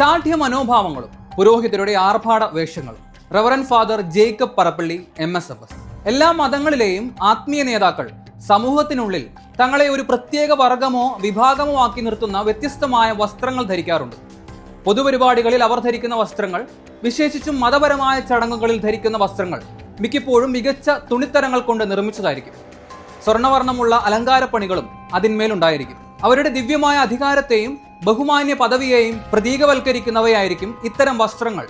ശാഠ്യ മനോഭാവങ്ങളും പുരോഹിതരുടെ ആർഭാട വേഷങ്ങളും. Reverend father Jacob Parappally, MSFS. എല്ലാ മതങ്ങളിലെയും ആത്മീയ നേതാക്കൾ സമൂഹത്തിനുള്ളിൽ തങ്ങളെ ഒരു പ്രത്യേക വർഗമോ വിഭാഗമോ ആക്കി നിർത്തുന്ന വ്യത്യസ്തമായ വസ്ത്രങ്ങൾ ധരിക്കാറുണ്ട്. പൊതുപരിപാടികളിൽ അവർ ധരിക്കുന്ന വസ്ത്രങ്ങൾ, വിശേഷിച്ചും മതപരമായ ചടങ്ങുകളിൽ ധരിക്കുന്ന വസ്ത്രങ്ങൾ മിക്കപ്പോഴും മികച്ച തുണിത്തരങ്ങൾ കൊണ്ട് നിർമ്മിച്ചതായിരിക്കും. സ്വർണ്ണവർണ്ണമുള്ള അലങ്കാരപ്പണികളും അതിന്മേലുണ്ടായിരിക്കും. അവരുടെ ദിവ്യമായ അധികാരത്തെയും ബഹുമാന്യ പദവിയെയും പ്രതീകവൽക്കരിക്കുന്നവയായിരിക്കും ഇത്തരം വസ്ത്രങ്ങൾ.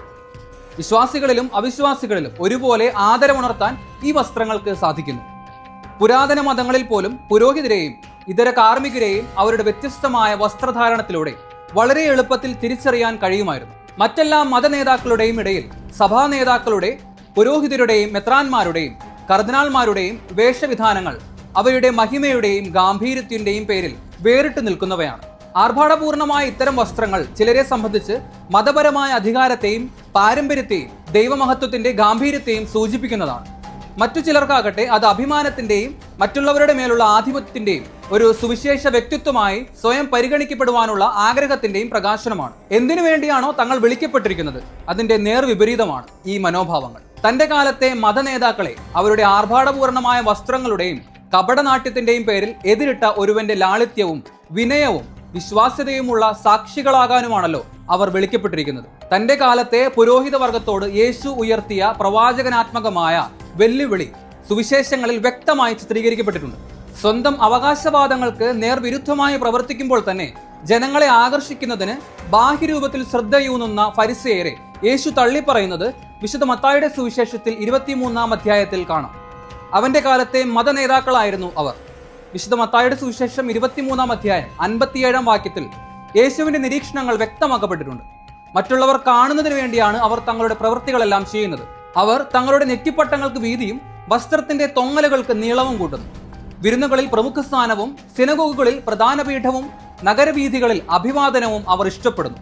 വിശ്വാസികളിലും അവിശ്വാസികളിലും ഒരുപോലെ ആദരവുണർത്താൻ ഈ വസ്ത്രങ്ങൾക്ക് സാധിക്കുന്നു. പുരാതന മതങ്ങളിൽ പോലും പുരോഹിതരെയും ഇതര കാർമ്മികരെയും അവരുടെ വ്യത്യസ്തമായ വസ്ത്രധാരണത്തിലൂടെ വളരെ എളുപ്പത്തിൽ തിരിച്ചറിയാൻ കഴിയുമായിരുന്നു. മറ്റെല്ലാ മതനേതാക്കളുടെയും ഇടയിൽ സഭാ നേതാക്കളുടെ, പുരോഹിതരുടെയും മെത്രാന്മാരുടെയും കർദിനാൾമാരുടെയും വേഷവിധാനങ്ങൾ അവയുടെ മഹിമയുടെയും ഗാംഭീര്യത്തിന്റെയും പേരിൽ വേറിട്ട് നിൽക്കുന്നവയാണ്. ആർഭാടപൂർണമായ ഇത്തരം വസ്ത്രങ്ങൾ ചിലരെ സംബന്ധിച്ച് മതപരമായ അധികാരത്തെയും പാരമ്പര്യത്തെയും ദൈവമഹത്വത്തിന്റെ ഗാംഭീര്യത്തെയും സൂചിപ്പിക്കുന്നതാണ്. മറ്റു ചിലർക്കാകട്ടെ അത് അഭിമാനത്തിന്റെയും മറ്റുള്ളവരുടെ മേലുള്ള ആധിപത്യത്തിന്റെയും ഒരു സുവിശേഷ വ്യക്തിത്വമായി സ്വയം പരിഗണിക്കപ്പെടുവാനുള്ള ആഗ്രഹത്തിന്റെയും പ്രകാശനമാണ്. എന്തിനു വേണ്ടിയാണോ തങ്ങൾ വിളിക്കപ്പെട്ടിരിക്കുന്നത് അതിന്റെ നേർവിപരീതമാണ് ഈ മനോഭാവങ്ങൾ. തന്റെ കാലത്തെ മതനേതാക്കളെ അവരുടെ ആർഭാടപൂർണമായ വസ്ത്രങ്ങളുടെയും കപടനാട്യത്തിന്റെയും പേരിൽ എതിരിട്ട ഒരുവന്റെ ലാളിത്യവും വിനയവും വിശ്വാസ്യതയുമുള്ള സാക്ഷികളാകാനുമാണല്ലോ അവർ വിളിക്കപ്പെട്ടിരിക്കുന്നത്. തന്റെ കാലത്തെ പുരോഹിത വർഗത്തോട് യേശു ഉയർത്തിയ പ്രവാചകനാത്മകമായ വെല്ലുവിളി സുവിശേഷങ്ങളിൽ വ്യക്തമായി ചിത്രീകരിക്കപ്പെട്ടിട്ടുണ്ട്. സ്വന്തം അവകാശവാദങ്ങൾക്ക് നേർവിരുദ്ധമായി പ്രവർത്തിക്കുമ്പോൾ തന്നെ ജനങ്ങളെ ആകർഷിക്കുന്നതിന് ബാഹ്യരൂപത്തിൽ ശ്രദ്ധയൂന്നുന്ന ഫരിസേയരെ യേശു തള്ളിപ്പറയുന്നത് വിശുദ്ധ മത്തായിയുടെ സുവിശേഷത്തിൽ 23-ാം അധ്യായത്തിൽ കാണാം. അവന്റെ കാലത്തെ മതനേതാക്കളായിരുന്നു അവർ. വിശുദ്ധ മത്തായിയുടെ സുവിശേഷം 23-ാം അധ്യായം 57-ാം വാക്യത്തിൽ യേശുവിന്റെ നിരീക്ഷണങ്ങൾ വ്യക്തമാക്കപ്പെട്ടിട്ടുണ്ട്. മറ്റുള്ളവർ കാണുന്നതിന് വേണ്ടിയാണ് അവർ തങ്ങളുടെ പ്രവൃത്തികളെല്ലാം ചെയ്യുന്നത്. അവർ തങ്ങളുടെ നെറ്റിപ്പട്ടങ്ങൾക്ക് വീതിയും വസ്ത്രത്തിന്റെ തൊങ്ങലുകൾക്ക് നീളവും കൂട്ടുന്നു. വിരുന്നുകളിൽ പ്രമുഖ സ്ഥാനവും സിനഗോഗുകളിൽ പ്രധാന പീഠവും നഗരവീഥികളിൽ അഭിവാദനവും അവർ ഇഷ്ടപ്പെടുന്നു.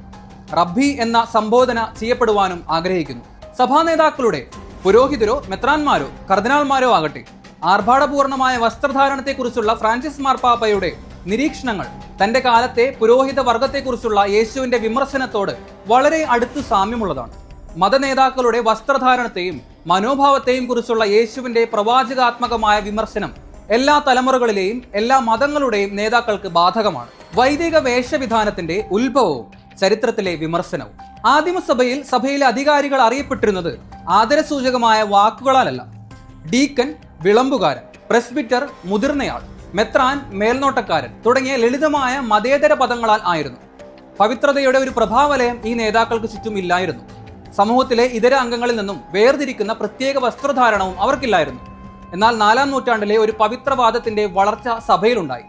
റബ്ബി എന്ന സംബോധന ചെയ്യപ്പെടുവാനും ആഗ്രഹിക്കുന്നു. സഭാ നേതാക്കളുടെ, പുരോഹിതരോ മെത്രാന്മാരോ കർദിനാൾമാരോ ആകട്ടെ, ആർഭാടപൂർണമായ വസ്ത്രധാരണത്തെക്കുറിച്ചുള്ള ഫ്രാൻസിസ് മാർപ്പാപ്പയുടെ നിരീക്ഷണങ്ങൾ തന്റെ കാലത്തെ പുരോഹിത വർഗത്തെക്കുറിച്ചുള്ള യേശുവിന്റെ വിമർശനത്തോട് വളരെ അടുത്ത് സാമ്യമുള്ളതാണ്. മതനേതാക്കളുടെ വസ്ത്രധാരണത്തെയും മനോഭാവത്തെയും കുറിച്ചുള്ള യേശുവിന്റെ പ്രവാചകാത്മകമായ വിമർശനം എല്ലാ തലമുറകളിലെയും എല്ലാ മതങ്ങളുടെയും നേതാക്കൾക്ക് ബാധകമാണ്. വൈദിക വേഷവിധാനത്തിന്റെ ഉത്ഭവവും ചരിത്രത്തിലെ വിമർശനവും. ആദിമസഭയിൽ സഭയിലെ അധികാരികൾ അറിയപ്പെട്ടിരുന്നത് ആദരസൂചകമായ വാക്കുകളാലല്ല. ഡീക്കൻ വിളമ്പുകാരൻ, പ്രസ്ബിറ്റർ മുതിർന്നയാൾ, മെത്രാൻ മേൽനോട്ടക്കാരൻ തുടങ്ങിയ ലളിതമായ മതേതര പദങ്ങളാൽ ആയിരുന്നു. പവിത്രതയുടെ ഒരു പ്രഭാവലയം ഈ നേതാക്കൾക്ക് ചുറ്റും ഇല്ലായിരുന്നു. സമൂഹത്തിലെ ഇതര അംഗങ്ങളിൽ നിന്നും വേർതിരിക്കുന്ന പ്രത്യേക വസ്ത്രധാരണവും അവർക്കില്ലായിരുന്നു. എന്നാൽ 4-ാം നൂറ്റാണ്ടിലെ ഒരു പവിത്രവാദത്തിന്റെ വളർച്ച സഭയിലുണ്ടായി.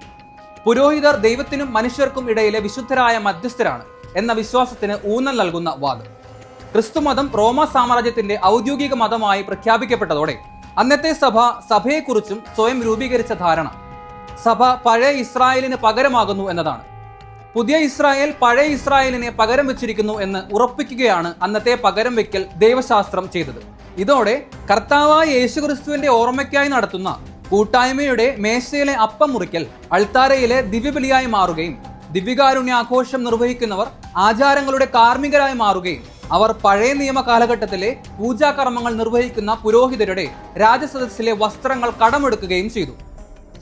പുരോഹിതർ ദൈവത്തിനും മനുഷ്യർക്കും ഇടയിലെ വിശുദ്ധരായ മധ്യസ്ഥരാണ് എന്ന വിശ്വാസത്തിന് ഊന്നൽ നൽകുന്ന വാദം. ക്രിസ്തുമതം റോമ സാമ്രാജ്യത്തിന്റെ ഔദ്യോഗിക മതമായി പ്രഖ്യാപിക്കപ്പെട്ടതോടെ അന്നത്തെ സഭ സഭയെക്കുറിച്ചും സ്വയം രൂപീകരിച്ച ധാരണ സഭ പഴയ ഇസ്രായേലിന് പകരമാകുന്നു എന്നതാണ്. പുതിയ ഇസ്രായേൽ പഴയ ഇസ്രായേലിനെ പകരം വെച്ചിരിക്കുന്നു എന്ന് ഉറപ്പിക്കുകയാണ് അന്നത്തെ പകരം വെക്കൽ ദൈവശാസ്ത്രം ചെയ്തത്. ഇതോടെ കർത്താവായ യേശുക്രിസ്തുവിന്റെ ഓർമ്മയ്ക്കായി നടത്തുന്ന കൂട്ടായ്മയുടെ മേശയിലെ അപ്പം മുറിക്കൽ അൾത്താരയിലെ ദിവ്യബലിയായി മാറുകയും ദിവ്യകാരുണ്യാഘോഷം നിർവഹിക്കുന്നവർ ആചാരങ്ങളുടെ കാർമ്മികരായി മാറുകയും അവർ പഴയ നിയമ കാലഘട്ടത്തിലെ പൂജാകർമ്മങ്ങൾ നിർവഹിക്കുന്ന പുരോഹിതരുടെ രാജസദസ്സിലെ വസ്ത്രങ്ങൾ കടമെടുക്കുകയും ചെയ്തു.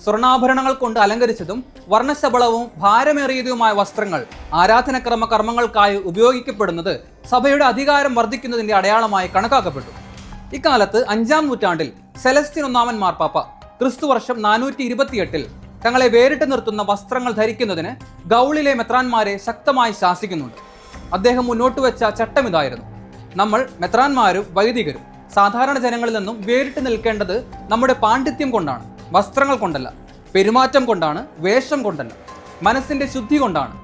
സ്വർണ്ണാഭരണങ്ങൾ കൊണ്ട് അലങ്കരിച്ചതും വർണ്ണശബളവും ഭാരമേറിയതുമായ വസ്ത്രങ്ങൾ ആരാധനക്രമ കർമ്മങ്ങൾക്കായി ഉപയോഗിക്കപ്പെടുന്നത് സഭയുടെ അധികാരം വർദ്ധിക്കുന്നതിന്റെ അടയാളമായി കണക്കാക്കപ്പെട്ടു. ഇക്കാലത്ത് 5-ാം നൂറ്റാണ്ടിൽ സെലസ്റ്റിൻ ഒന്നാമൻ മാർപ്പാപ്പ ക്രിസ്തുവർഷം 428-ൽ തങ്ങളെ വേറിട്ട് നിർത്തുന്ന വസ്ത്രങ്ങൾ ധരിക്കുന്നതിന് ഗൗളിലെ മെത്രാന്മാരെ ശക്തമായി ശാസിക്കുന്നുണ്ട്. അദ്ദേഹം മുന്നോട്ട് വെച്ച ചട്ടം ഇതായിരുന്നു: നമ്മൾ മെത്രാന്മാരും വൈദികരും സാധാരണ ജനങ്ങളിൽ നിന്നും വേറിട്ട് നിൽക്കേണ്ടത് നമ്മുടെ പാണ്ഡിത്യം കൊണ്ടാണ്, വസ്ത്രങ്ങൾ കൊണ്ടല്ല, പെരുമാറ്റം കൊണ്ടാണ്, വേഷം കൊണ്ടല്ല, മനസ്സിന്റെ ശുദ്ധി കൊണ്ടാണ്,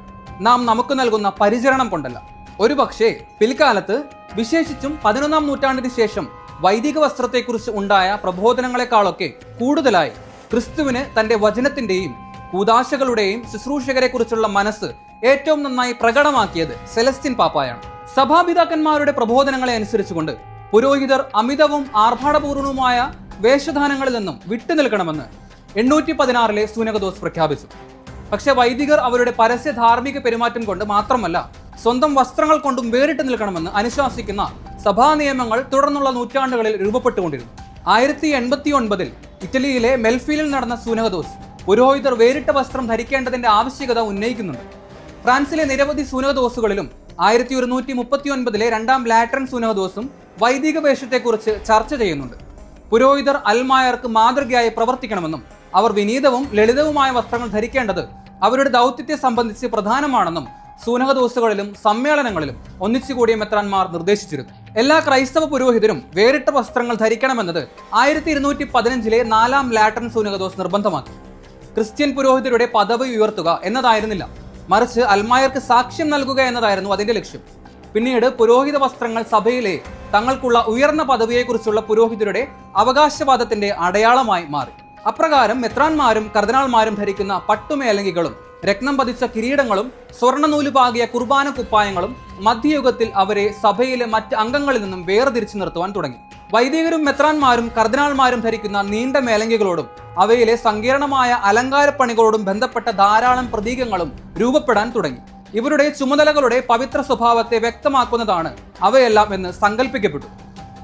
നാം നമുക്ക് നൽകുന്ന പരിചരണം കൊണ്ടല്ല. ഒരുപക്ഷെ പിൽക്കാലത്ത്, വിശേഷിച്ചും 11-ാം നൂറ്റാണ്ടിന് ശേഷം വൈദിക വസ്ത്രത്തെക്കുറിച്ച് ഉണ്ടായ പ്രബോധനങ്ങളെക്കാളൊക്കെ കൂടുതലായി ക്രിസ്തുവിന് തന്റെ വചനത്തിന്റെയും കൂദാശകളുടെയും ശുശ്രൂഷകരെ കുറിച്ചുള്ള മനസ്സ് ഏറ്റവും നന്നായി പ്രകടമാക്കിയത് സെലസ്റ്റിൻ പാപ്പായാണ്. സഭാപിതാക്കന്മാരുടെ പ്രബോധനങ്ങളെ അനുസരിച്ചുകൊണ്ട് പുരോഹിതർ അമിതവും ആർഭാടപൂർണവുമായ വേഷധാനങ്ങളിൽ നിന്നും വിട്ടുനിൽക്കണമെന്ന് 816-ലെ സൂനകദോസ് പ്രഖ്യാപിച്ചു. പക്ഷെ വൈദികർ അവരുടെ പരസ്യ ധാർമ്മിക പെരുമാറ്റം കൊണ്ട് മാത്രമല്ല സ്വന്തം വസ്ത്രങ്ങൾ കൊണ്ടും വേറിട്ട് നിൽക്കണമെന്ന് അനുശാസിക്കുന്ന സഭാ നിയമങ്ങൾ തുടർന്നുള്ള നൂറ്റാണ്ടുകളിൽ രൂപപ്പെട്ടുകൊണ്ടിരുന്നു. 1089 ഇറ്റലിയിലെ മെൽഫീലിൽ നടന്ന സൂനഹദോസ് പുരോഹിതർ വേറിട്ട വസ്ത്രം ധരിക്കേണ്ടതിന്റെ ആവശ്യകത ഉന്നയിക്കുന്നുണ്ട്. ഫ്രാൻസിലെ നിരവധി സൂനഹദോസുകളിലും 1139 രണ്ടാം ലാറ്ററൻ സൂനഹദോസും വൈദിക വേഷത്തെക്കുറിച്ച് ചർച്ച ചെയ്യുന്നുണ്ട്. പുരോഹിതർ അൽമായർക്ക് മാതൃകയായി പ്രവർത്തിക്കണമെന്നും അവർ വിനീതവും ലളിതവുമായ വസ്ത്രങ്ങൾ ധരിക്കേണ്ടത് അവരുടെ ദൗത്യത്തെ സംബന്ധിച്ച് പ്രധാനമാണെന്നും സൂനഹദോസുകളിലും സമ്മേളനങ്ങളിലും ഒന്നിച്ചുകൂടിയ മെത്രാന്മാർ നിർദ്ദേശിച്ചിരുന്നു. എല്ലാ ക്രൈസ്തവ പുരോഹിതരും വേറിട്ട വസ്ത്രങ്ങൾ ധരിക്കണമെന്നത് 1215 നാലാം ലാറ്ററൻ സൂനഹദോസ് നിർബന്ധമാക്കി. ക്രിസ്ത്യൻ പുരോഹിതരുടെ പദവി ഉയർത്തുക എന്നതായിരുന്നില്ല, മറിച്ച് അൽമായർക്ക് സാക്ഷ്യം നൽകുക എന്നതായിരുന്നു അതിന്റെ ലക്ഷ്യം. പിന്നീട് പുരോഹിത വസ്ത്രങ്ങൾ സഭയിലെ തങ്ങൾക്കുള്ള ഉയർന്ന പദവിയെക്കുറിച്ചുള്ള പുരോഹിതരുടെ അവകാശവാദത്തിന്റെ അടയാളമായി മാറി. അപ്രകാരം മെത്രാന്മാരും കർദിനാൾമാരും ധരിക്കുന്ന പട്ടുമേലങ്കികളും രത്നം പതിച്ച കിരീടങ്ങളും സ്വർണ്ണനൂല് പാകിയ കുർബാന കുപ്പായങ്ങളും മധ്യയുഗത്തിൽ അവരെ സഭയിലെ മറ്റ് അംഗങ്ങളിൽ നിന്നും വേർതിരിച്ചു നിർത്തുവാൻ തുടങ്ങി. വൈദികരും മെത്രാന്മാരും കർദിനാൾമാരും ധരിക്കുന്ന നീണ്ട മേലങ്കികളോടും അവയിലെ സങ്കീർണമായ അലങ്കാരപ്പണികളോടും ബന്ധപ്പെട്ട ധാരാളം പ്രതീകങ്ങളും രൂപപ്പെടാൻ തുടങ്ങി. ഇവരുടെ ചുമതലകളുടെ പവിത്ര സ്വഭാവത്തെ വ്യക്തമാക്കുന്നതാണ് അവയെല്ലാം എന്ന് സങ്കല്പിക്കപ്പെട്ടു.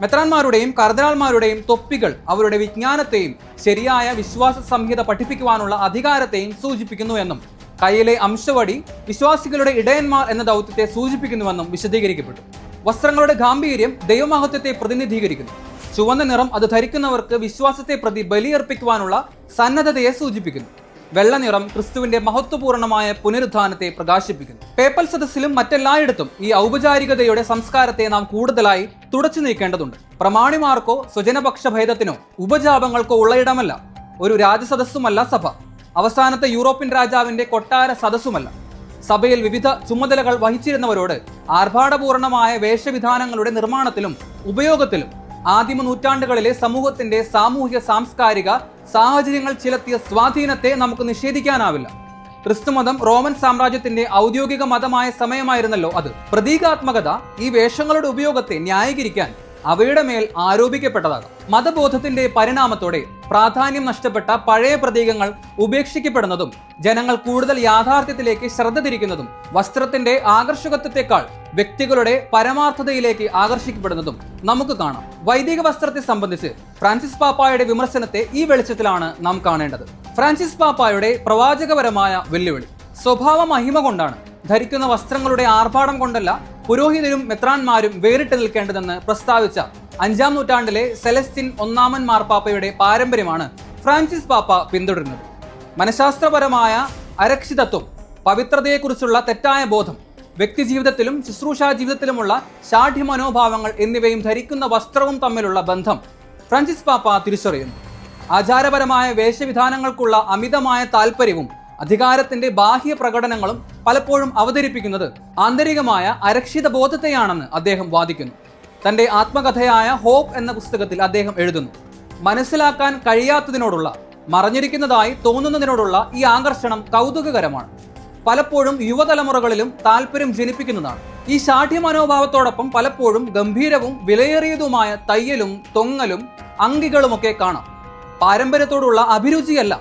മെത്രാന്മാരുടെയും കർദിനാൾമാരുടെയും തൊപ്പികൾ അവരുടെ വിജ്ഞാനത്തെയും ശരിയായ വിശ്വാസ സംഹിത പഠിപ്പിക്കുവാനുള്ള അധികാരത്തെയും സൂചിപ്പിക്കുന്നു എന്നും കയ്യിലെ അംശവടി വിശ്വാസികളുടെ ഇടയന്മാർ എന്ന ദൗത്യത്തെ സൂചിപ്പിക്കുന്നുവെന്നും വിശദീകരിക്കപ്പെട്ടു. വസ്ത്രങ്ങളുടെ ഗാംഭീര്യം ദൈവമഹത്വത്തെ പ്രതിനിധീകരിക്കുന്നു. ചുവന്ന നിറം അത് ധരിക്കുന്നവർക്ക് വിശ്വാസത്തെ പ്രതി ബലിയർപ്പിക്കുവാനുള്ള സന്നദ്ധതയെ സൂചിപ്പിക്കുന്നു. വെള്ള നിറം ക്രിസ്തുവിന്റെ മഹത്വപൂർണമായ പുനരുത്ഥാനത്തെ പ്രകാശിപ്പിക്കുന്നു. പേപ്പൽ സദസ്സിലും മറ്റെല്ലായിടത്തും ഈ ഔപചാരികതയുടെ സംസ്കാരത്തെ നാം കൂടുതലായി തുടച്ചു നീക്കേണ്ടതുണ്ട്. പ്രമാണിമാർക്കോ സ്വജനപക്ഷ ഭേദത്തിനോ ഉപജാപങ്ങൾക്കോ ഉള്ള ഇടമല്ല. ഒരു രാജസദസ്സുമല്ല സഭ. അവസാനത്തെ യൂറോപ്യൻ രാജാവിന്റെ കൊട്ടാര സദസ്സുമല്ല. സഭയിൽ വിവിധ ചുമതലകൾ വഹിച്ചിരുന്നവരോട് ആർഭാടപൂർണമായ വേഷവിധാനങ്ങളുടെ നിർമ്മാണത്തിലും ഉപയോഗത്തിലും ആദിമ നൂറ്റാണ്ടുകളിലെ സമൂഹത്തിന്റെ സാമൂഹ്യ സാംസ്കാരിക സാഹചര്യങ്ങൾ ചെലുത്തിയ സ്വാധീനത്തെ നമുക്ക് നിഷേധിക്കാനാവില്ല. ക്രിസ്തുമതം റോമൻ സാമ്രാജ്യത്തിന്റെ ഔദ്യോഗിക മതമായ സമയമായിരുന്നല്ലോ അത്. പ്രതീകാത്മകത ഈ വേഷങ്ങളുടെ ഉപയോഗത്തെ ന്യായീകരിക്കാൻ അവയുടെ മേൽ ആരോപിക്കപ്പെട്ടതാകാം. മതബോധത്തിന്റെ പരിണാമത്തോടെ പ്രാധാന്യം നഷ്ടപ്പെട്ട പഴയ പ്രതീകങ്ങൾ ഉപേക്ഷിക്കപ്പെടുന്നതും ജനങ്ങൾ കൂടുതൽ യാഥാർത്ഥ്യത്തിലേക്ക് ശ്രദ്ധ തിരിക്കുന്നതും വസ്ത്രത്തിന്റെ ആകർഷകത്വത്തെക്കാൾ വ്യക്തികളുടെ പരമാർത്ഥതയിലേക്ക് ആകർഷിക്കപ്പെടുന്നതും നമുക്ക് കാണാം. വൈദിക വസ്ത്രത്തെ സംബന്ധിച്ച് ഫ്രാൻസിസ് പാപ്പായുടെ വിമർശനത്തെ ഈ വെളിച്ചത്തിലാണ് നാം കാണേണ്ടത്. ഫ്രാൻസിസ് പാപ്പായുടെ പ്രവാചകപരമായ വെല്ലുവിളി സ്വഭാവ മഹിമ കൊണ്ടാണ്. ധരിക്കുന്ന വസ്ത്രങ്ങളുടെ ആർഭാടം കൊണ്ടല്ല പുരോഹിതരും മെത്രാന്മാരും വേറിട്ട് നിൽക്കേണ്ടതെന്ന് പ്രസ്താവിച്ച 5-ാം നൂറ്റാണ്ടിലെ സെലസ്റ്റിൻ ഒന്നാമൻ മാർപ്പാപ്പയുടെ പാരമ്പര്യമാണ് ഫ്രാൻസിസ് പാപ്പ പിന്തുടരുന്നത്. മനഃശാസ്ത്രപരമായ അരക്ഷിതത്വം, പവിത്രതയെക്കുറിച്ചുള്ള തെറ്റായ ബോധം, വ്യക്തിജീവിതത്തിലും ശുശ്രൂഷാ ജീവിതത്തിലുമുള്ള ഷാഠ്യ മനോഭാവങ്ങൾ എന്നിവയും ധരിക്കുന്ന വസ്ത്രവും തമ്മിലുള്ള ബന്ധം ഫ്രാൻസിസ് പാപ്പ തിരിച്ചറിയുന്നു. ആചാരപരമായ വേഷവിധാനങ്ങൾക്കുള്ള അമിതമായ താല്പര്യവും അധികാരത്തിന്റെ ബാഹ്യ പ്രകടനങ്ങളും പലപ്പോഴും അവതരിപ്പിക്കുന്നത് ആന്തരികമായ അരക്ഷിത ബോധത്തെയാണെന്ന് അദ്ദേഹം വാദിക്കുന്നു. തന്റെ ആത്മകഥയായ ഹോപ്പ് എന്ന പുസ്തകത്തിൽ അദ്ദേഹം എഴുതുന്നു, മനസ്സിലാക്കാൻ കഴിയാത്തതിനോടുള്ള, മറഞ്ഞിരിക്കുന്നതായി തോന്നുന്നതിനോടുള്ള ഈ ആകർഷണം കൗതുകകരമാണ്. പലപ്പോഴും യുവതലമുറകളിലും താല്പര്യം ജനിപ്പിക്കുന്നതാണ്. ഈ ഷാഠ്യ മനോഭാവത്തോടൊപ്പം പലപ്പോഴും ഗംഭീരവും വിലയേറിയതുമായ തയ്യലും തൊങ്ങലും അങ്കികളുമൊക്കെ കാണാം. പാരമ്പര്യത്തോടുള്ള അഭിരുചിയല്ല,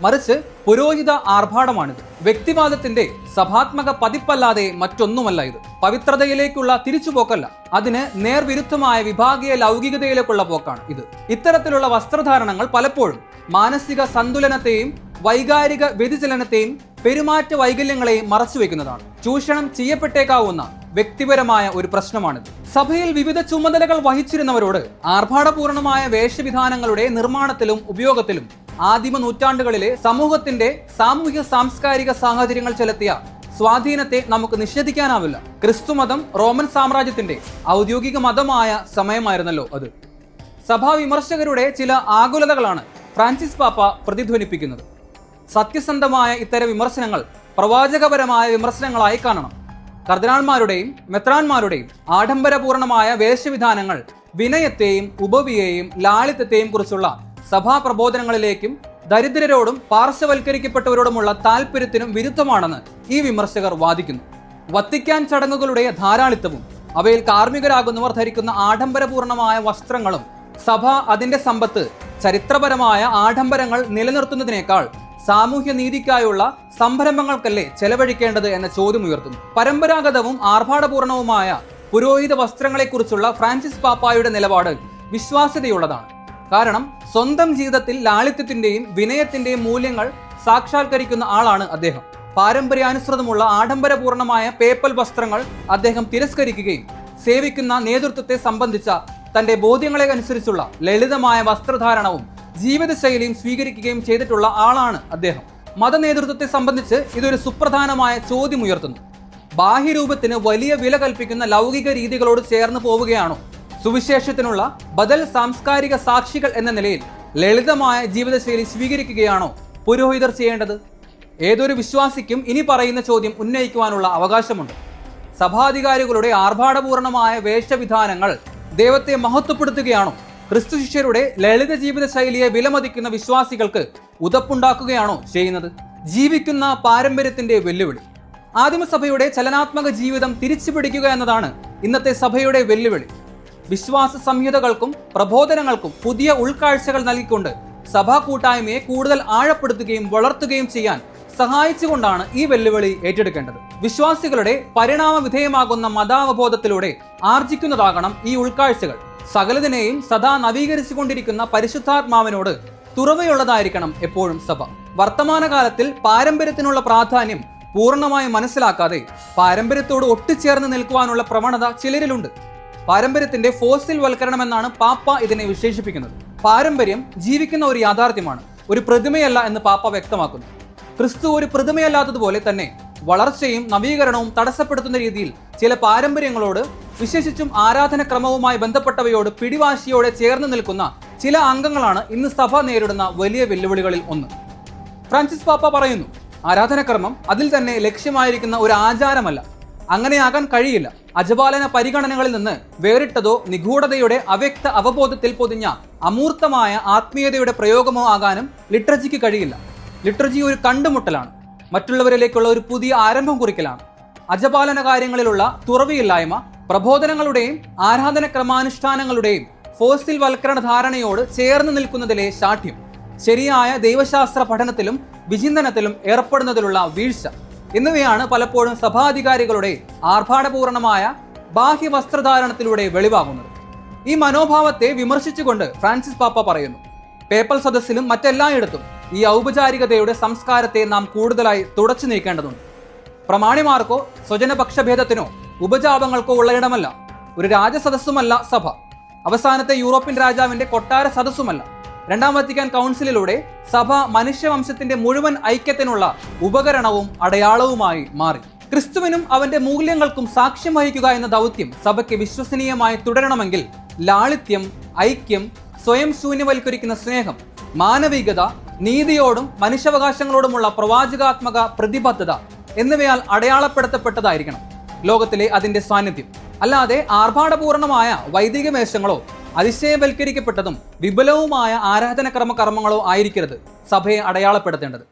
മറിച്ച് പുരോഹിത ആർഭാടമാണിത്. വ്യക്തിവാദത്തിന്റെ സഭാത്മക പതിപ്പല്ലാതെ മറ്റൊന്നുമല്ല ഇത്. പവിത്രതയിലേക്കുള്ള തിരിച്ചുപോക്കല്ല, അതിന് നേർവിരുദ്ധമായ വിഭാഗീയ ലൗകികതയിലേക്കുള്ള പോക്കാണ് ഇത്. ഇത്തരത്തിലുള്ള വസ്ത്രധാരണങ്ങൾ പലപ്പോഴും മാനസിക സന്തുലനത്തെയും വൈകാരിക വ്യതിചലനത്തെയും പെരുമാറ്റ വൈകല്യങ്ങളെയും മറച്ചുവെക്കുന്നതാണ്. ചൂഷണം ചെയ്യപ്പെട്ടേക്കാവുന്ന വ്യക്തിപരമായ ഒരു പ്രശ്നമാണിത്. സഭയിൽ വിവിധ ചുമതലകൾ വഹിച്ചിരുന്നവരോട് ആർഭാടപൂർണമായ വേഷവിധാനങ്ങളുടെ നിർമ്മാണത്തിലും ഉപയോഗത്തിലും ആദിമ നൂറ്റാണ്ടുകളിലെ സമൂഹത്തിന്റെ സാമൂഹ്യ സാംസ്കാരിക സാഹചര്യങ്ങൾ ചെലുത്തിയ സ്വാധീനത്തെ നമുക്ക് നിഷേധിക്കാനാവില്ല. ക്രിസ്തുമതം റോമൻ സാമ്രാജ്യത്തിന്റെ ഔദ്യോഗിക മതമായ സമയമായിരുന്നല്ലോ അത്. സഭാ വിമർശകരുടെ ചില ആകുലതകളാണ് ഫ്രാൻസിസ് പാപ്പ പ്രതിധ്വനിപ്പിക്കുന്നത്. സത്യസന്ധമായ ഇത്തരം വിമർശനങ്ങൾ പ്രവാചകപരമായ വിമർശനങ്ങളായി കാണണം. കർദിനാൾമാരുടെയും മെത്രാന്മാരുടെയും ആഡംബരപൂർണമായ വേഷവിധാനങ്ങൾ വിനയത്തെയും ഉപവിയെയും ലാളിത്യത്തെയും കുറിച്ചുള്ള സഭാ പ്രബോധനങ്ങളിലേക്കും ദരിദ്രരോടും പാർശ്വവൽക്കരിക്കപ്പെട്ടവരോടുമുള്ള താല്പര്യത്തിനും വിരുദ്ധമാണെന്ന് ഈ വിമർശകർ വാദിക്കുന്നു. വത്തിക്കാൻ ചടങ്ങുകളുടെ ധാരാളിത്തവും അവയിൽ കാർമ്മികരാകുന്നവർ ധരിക്കുന്ന ആഡംബരപൂർണമായ വസ്ത്രങ്ങളും സഭ അതിന്റെ സമ്പത്ത് ചരിത്രപരമായ ആഡംബരങ്ങൾ നിലനിർത്തുന്നതിനേക്കാൾ സാമൂഹ്യ നീതിക്കായുള്ള സംരംഭങ്ങൾക്കല്ലേ ചെലവഴിക്കേണ്ടത് എന്ന ചോദ്യം ഉയർത്തുന്നു. പരമ്പരാഗതവും ആർഭാടപൂർണവുമായ പുരോഹിത വസ്ത്രങ്ങളെക്കുറിച്ചുള്ള ഫ്രാൻസിസ് പാപ്പായുടെ നിലപാട് വിശ്വാസ്യതയുള്ളതാണ്. കാരണം സ്വന്തം ജീവിതത്തിൽ ലാളിത്യത്തിന്റെയും വിനയത്തിന്റെയും മൂല്യങ്ങൾ സാക്ഷാത്കരിക്കുന്ന ആളാണ് അദ്ദേഹം. പാരമ്പര്യാനുസൃതമുള്ള ആഡംബരപൂർണമായ പേപ്പൽ വസ്ത്രങ്ങൾ അദ്ദേഹം തിരസ്കരിക്കുകയും സേവിക്കുന്ന നേതൃത്വത്തെ സംബന്ധിച്ച തന്റെ ബോധ്യങ്ങളെ അനുസരിച്ചുള്ള ലളിതമായ വസ്ത്രധാരണവും ജീവിതശൈലിയും സ്വീകരിക്കുകയും ചെയ്തിട്ടുള്ള ആളാണ് അദ്ദേഹം. മതനേതൃത്വത്തെ സംബന്ധിച്ച് ഇതൊരു സുപ്രധാനമായ ചോദ്യം ഉയർത്തുന്നു. ബാഹ്യരൂപത്തിന് വലിയ വില കൽപ്പിക്കുന്ന ലൗകിക രീതികളോട് ചേർന്ന് പോവുകയാണോ? സുവിശേഷത്തിനുള്ള ബദൽ സാംസ്കാരിക സാക്ഷികൾ എന്ന നിലയിൽ ലളിതമായ ജീവിതശൈലി സ്വീകരിക്കുകയാണോ പുരോഹിതർ ചെയ്യേണ്ടത്? ഏതൊരു വിശ്വാസിക്കും ഇനി പറയുന്ന ചോദ്യം ഉന്നയിക്കുവാനുള്ള അവകാശമുണ്ട്. സഭാധികാരികളുടെ ആർഭാടപൂർണമായ വേഷവിധാനങ്ങൾ ദൈവത്തെ മഹത്വപ്പെടുത്തുകയാണോ? ക്രിസ്തു ശിഷ്യരുടെ ലളിത ജീവിത ശൈലിയെ വിലമതിക്കുന്ന വിശ്വാസികൾക്ക് ഉതപ്പുണ്ടാക്കുകയാണോ ചെയ്യുന്നത്? ജീവിക്കുന്ന പാരമ്പര്യത്തിന്റെ വെല്ലുവിളി. ആദിമസഭയുടെ ചലനാത്മക ജീവിതം തിരിച്ചു പിടിക്കുക എന്നതാണ് ഇന്നത്തെ സഭയുടെ വെല്ലുവിളി. വിശ്വാസ സംഹിതകൾക്കും പ്രബോധനങ്ങൾക്കും പുതിയ ഉൾക്കാഴ്ചകൾ നൽകിക്കൊണ്ട് സഭാ കൂട്ടായ്മയെ കൂടുതൽ ആഴപ്പെടുത്തുകയും വളർത്തുകയും ചെയ്യാൻ സഹായിച്ചുകൊണ്ടാണ് ഈ വെല്ലുവിളി ഏറ്റെടുക്കേണ്ടത്. വിശ്വാസികളുടെ പരിണാമ വിധേയമാകുന്ന മതാവബോധത്തിലൂടെ ആർജിക്കുന്നതാകണം ഈ ഉൾക്കാഴ്ചകൾ. സകലതിനെയും സദാ നവീകരിച്ചുകൊണ്ടിരിക്കുന്ന പരിശുദ്ധാത്മാവിനോട് തുറവയുള്ളതായിരിക്കണം എപ്പോഴും സഭ. വർത്തമാനകാലത്തിൽ പാരമ്പര്യത്തിനുള്ള പ്രാധാന്യം പൂർണ്ണമായി മനസ്സിലാക്കാതെ പാരമ്പര്യത്തോട് ഒട്ടിച്ചേർന്ന് നിൽക്കുവാനുള്ള പ്രവണത ചിലരിലുണ്ട്. പാരമ്പര്യത്തിന്റെ ഫോസിൽ വൽക്കരണം എന്നാണ് പാപ്പ ഇതിനെ വിശേഷിപ്പിക്കുന്നത്. പാരമ്പര്യം ജീവിക്കുന്ന ഒരു യാഥാർത്ഥ്യമാണ്, ഒരു പ്രതിമയല്ല എന്ന് പാപ്പ വ്യക്തമാക്കുന്നു. ക്രിസ്തു ഒരു പ്രതിമയല്ലാത്തതുപോലെ തന്നെ വളർച്ചയും നവീകരണവും തടസ്സപ്പെടുത്തുന്ന രീതിയിൽ ചില പാരമ്പര്യങ്ങളോട്, വിശേഷിച്ചും ആരാധനക്രമവുമായി ബന്ധപ്പെട്ടവയോട് പിടിവാശിയോടെ ചേർന്ന് നിൽക്കുന്ന ചില അംഗങ്ങളാണ് ഇന്ന് സഭ നേരിടുന്ന വലിയ വെല്ലുവിളികളിൽ ഒന്ന്. ഫ്രാൻസിസ് പാപ്പ പറയുന്നു, ആരാധനക്രമം അതിൽ തന്നെ ലക്ഷ്യമായിരിക്കുന്ന ഒരു ആചാരമല്ല. അങ്ങനെയാകാൻ കഴിയില്ല. അജപാലന പരിഗണനകളിൽ നിന്ന് വേറിട്ടതോ നിഗൂഢതയുടെ അവ്യക്ത അവബോധത്തിൽ പൊതിഞ്ഞ അമൂർത്തമായ ആത്മീയതയുടെ പ്രയോഗമോ ആകാനും ലിറ്റർജിക്ക് കഴിയില്ല. ലിറ്റർജി ഒരു കണ്ടുമുട്ടലാണ്, മറ്റുള്ളവരിലേക്കുള്ള ഒരു പുതിയ ആരംഭം കുറിക്കലാണ്. അജപാലന കാര്യങ്ങളിലുള്ള തുറവിയില്ലായ്മ പ്രബോധനങ്ങളുടെയും ആരാധനക്രമാനുഷ്ഠാനങ്ങളുടെയും ഫോസിൽ വൽക്കരണ ധാരണയോട് ചേർന്ന് നിൽക്കുന്നതിലെ ശാഠ്യം, ശരിയായ ദൈവശാസ്ത്ര പഠനത്തിലും വിചിന്തനത്തിലും ഏർപ്പെടുന്നതിലുള്ള വീഴ്ച എന്നിവയാണ് പലപ്പോഴും സഭാധികാരികളുടെ ആർഭാടപൂർണമായ ബാഹ്യ വസ്ത്രധാരണത്തിലൂടെ വെളിവാകുന്നത്. ഈ മനോഭാവത്തെ വിമർശിച്ചുകൊണ്ട് ഫ്രാൻസിസ് പാപ്പ പറയുന്നു, പേപ്പൽ സദസ്സിലും മറ്റെല്ലായിടത്തും ഈ ഔപചാരികതയുടെ സംസ്കാരത്തെ നാം കൂടുതലായി തുടച്ചു നീക്കേണ്ടതുണ്ട്. പ്രമാണിമാർക്കോ സ്വജനപക്ഷഭേദത്തിനോ ഉപജാപങ്ങൾക്കോ ഉള്ള ഇടമല്ല. ഒരു രാജസദസ്സുമല്ല സഭ. അവസാനത്തെ യൂറോപ്യൻ രാജാവിന്റെ കൊട്ടാര സദസ്സുമല്ല. രണ്ടാം വത്തിക്കാൻ കൗൺസിലിലൂടെ സഭ മനുഷ്യവംശത്തിന്റെ മുഴുവൻ ഐക്യത്തിനുള്ള ഉപകരണവും അടയാളവുമായി മാറി. ക്രിസ്തുവിനും അവന്റെ മൂല്യങ്ങൾക്കും സാക്ഷ്യം വഹിക്കുക എന്ന ദൗത്യം സഭയ്ക്ക് വിശ്വസനീയമായി തുടരണമെങ്കിൽ ലാളിത്യം, ഐക്യം, സ്വയം ശൂന്യവൽക്കരിക്കുന്ന സ്നേഹം, മാനവികത, നീതിയോടും മനുഷ്യാവകാശങ്ങളോടുമുള്ള പ്രവാചകാത്മക പ്രതിബദ്ധത എന്നിവയാൽ അടയാളപ്പെടുത്തപ്പെട്ടതായിരിക്കണം ലോകത്തിലെ അതിന്റെ സാന്നിധ്യം. അല്ലാതെ ആർഭാടപൂർണമായ വൈദിക വേഷങ്ങളോ അതിശയവൽക്കരിക്കപ്പെട്ടതും വിപുലവുമായ ആരാധനക്രമ കർമ്മങ്ങളോ ആയിരിക്കരുത് സഭയെ അടയാളപ്പെടുത്തേണ്ടത്.